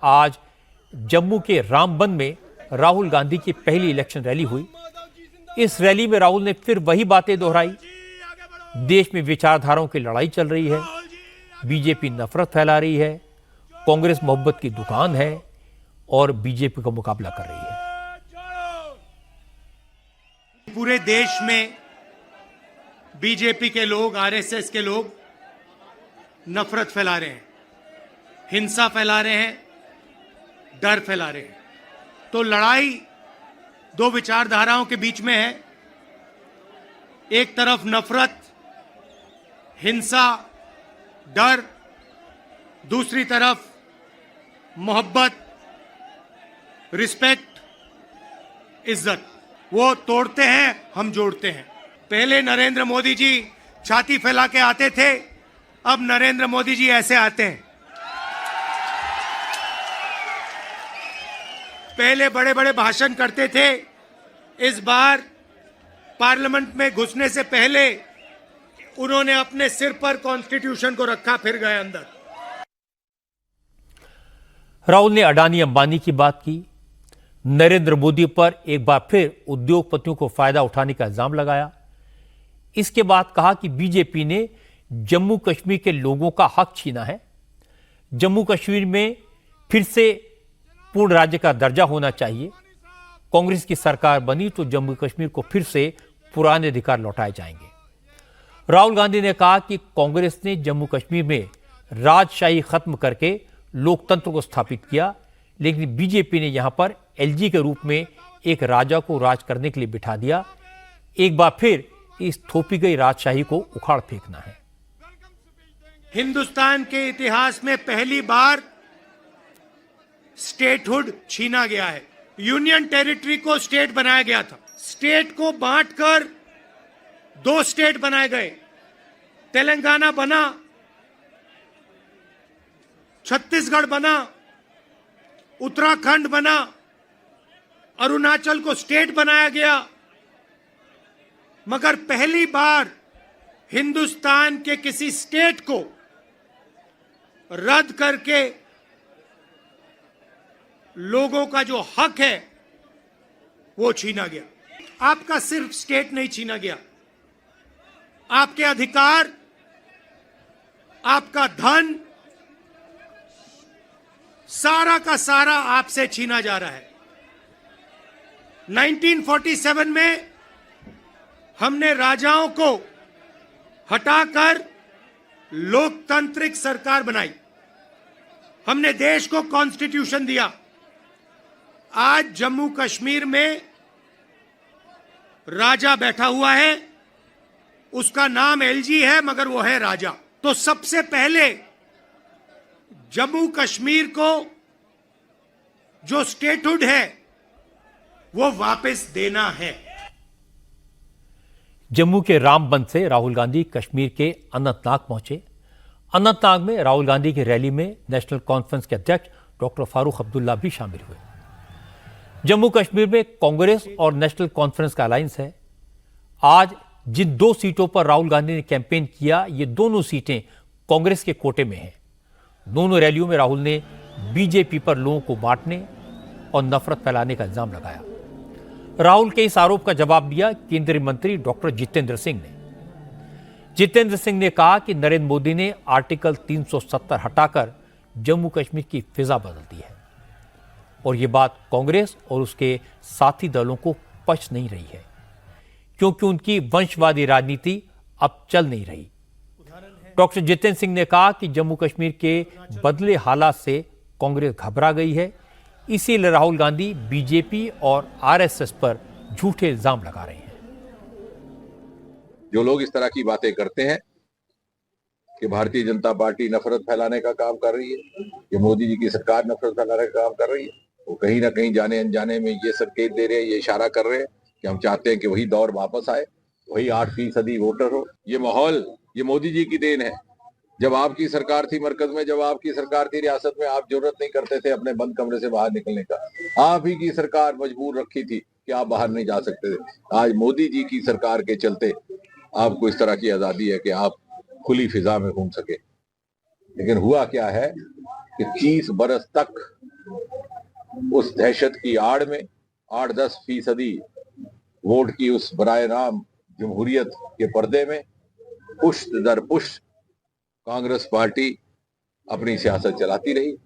आज जम्मू के रामबन में राहुल गांधी की पहली इलेक्शन रैली हुई। इस रैली में राहुल ने फिर वही बातें दोहराई। देश में विचारधाराओं की लड़ाई चल रही है, बीजेपी नफरत फैला रही है, कांग्रेस मोहब्बत की दुकान है और बीजेपी का मुकाबला कर रही है। पूरे देश में बीजेपी के लोग, आरएसएस के लोग नफरत फैला रहे हैं, हिंसा फैला रहे हैं, डर फैला रहे हैं। तो लड़ाई दो विचारधाराओं के बीच में है। एक तरफ नफरत, हिंसा, डर, दूसरी तरफ मोहब्बत, रिस्पेक्ट, इज्जत। वो तोड़ते हैं, हम जोड़ते हैं। पहले नरेंद्र मोदी जी छाती फैला के आते थे, अब नरेंद्र मोदी जी ऐसे आते हैं। पहले बड़े बड़े भाषण करते थे, इस बार पार्लियामेंट में घुसने से पहले उन्होंने अपने सिर पर कॉन्स्टिट्यूशन को रखा, फिर गए अंदर। राहुल ने अडानी अंबानी की बात की, नरेंद्र मोदी पर एक बार फिर उद्योगपतियों को फायदा उठाने का इल्जाम लगाया। इसके बाद कहा कि बीजेपी ने जम्मू कश्मीर के लोगों का हक छीना है। जम्मू कश्मीर में फिर से पूर्ण राज्य का दर्जा होना चाहिए। कांग्रेस की सरकार बनी तो जम्मू कश्मीर को फिर से पुराने अधिकार लौटाए जाएंगे। राहुल गांधी ने कहा कि कांग्रेस ने जम्मू कश्मीर में राजशाही खत्म करके लोकतंत्र को स्थापित किया, लेकिन बीजेपी ने यहां पर एलजी के रूप में एक राजा को राज करने के लिए बिठा दिया। एक बार फिर इस थोपी गई राजशाही को उखाड़ फेंकना है। हिंदुस्तान के इतिहास में पहली बार स्टेटहुड छीना गया है। यूनियन टेरिटरी को स्टेट बनाया गया था। स्टेट को बांटकर दो स्टेट बनाए गए। तेलंगाना बना, छत्तीसगढ़ बना, उत्तराखंड बना, अरुणाचल को स्टेट बनाया गया। मगर पहली बार हिंदुस्तान के किसी स्टेट को रद्द करके लोगों का जो हक है वो छीना गया। आपका सिर्फ स्टेट नहीं छीना गया, आपके अधिकार, आपका धन, सारा का सारा आपसे छीना जा रहा है। 1947 में हमने राजाओं को हटाकर लोकतांत्रिक सरकार बनाई। हमने देश को कॉन्स्टिट्यूशन दिया। आज जम्मू कश्मीर में राजा बैठा हुआ है, उसका नाम एलजी है, मगर वो है राजा। तो सबसे पहले जम्मू कश्मीर को जो स्टेटहुड है वो वापस देना है। जम्मू के रामबन से राहुल गांधी कश्मीर के अनंतनाग पहुंचे। अनंतनाग में राहुल गांधी की रैली में नेशनल कॉन्फ्रेंस के अध्यक्ष डॉक्टर फारूक अब्दुल्ला भी शामिल हुए। जम्मू कश्मीर में कांग्रेस और नेशनल कॉन्फ्रेंस का अलायंस है। आज जिन दो सीटों पर राहुल गांधी ने कैंपेन किया, ये दोनों सीटें कांग्रेस के कोटे में हैं। दोनों रैलियों में राहुल ने बीजेपी पर लोगों को बांटने और नफरत फैलाने का इल्जाम लगाया। राहुल के इस आरोप का जवाब दिया केंद्रीय मंत्री डॉक्टर जितेंद्र सिंह ने। जितेंद्र सिंह ने कहा कि नरेंद्र मोदी ने आर्टिकल 370 हटाकर जम्मू कश्मीर की फिजा बदल दी है और यह बात कांग्रेस और उसके साथी दलों को पच नहीं रही है, क्योंकि उनकी वंशवादी राजनीति अब चल नहीं रही। डॉक्टर जितेंद्र सिंह ने कहा कि जम्मू कश्मीर के बदले हालात से कांग्रेस घबरा गई है, इसीलिए राहुल गांधी बीजेपी और आरएसएस पर झूठे इल्जाम लगा रहे हैं। जो लोग इस तरह की बातें करते हैं कि भारतीय जनता पार्टी नफरत फैलाने का काम कर रही है, कि मोदी जी की सरकार नफरत फैलाने का काम कर रही है, वो कहीं ना कहीं जाने अनजाने में ये संकेत दे रहे हैं, ये इशारा कर रहे हैं कि हम चाहते हैं कि वही दौर वापस आए, वही 8% वोटर हो। ये माहौल ये मोदी जी की देन है। जब आपकी सरकार थी मरकज में, जब आपकी सरकार थी रियासत में, आप जरूरत नहीं करते थे अपने बंद कमरे से बाहर निकलने का। आप ही की सरकार मजबूर रखी थी कि आप बाहर नहीं जा सकते थे। आज मोदी जी की सरकार के चलते आपको इस तरह की आजादी है कि आप खुली फिजा में घूम सके। लेकिन हुआ क्या है कि 30 बरस तक उस दहशत की आड़ में 8-10% वोट की उस बराए नाम जमहूरियत के पर्दे में पुश्त दर पुश्त कांग्रेस पार्टी अपनी सियासत चलाती रही।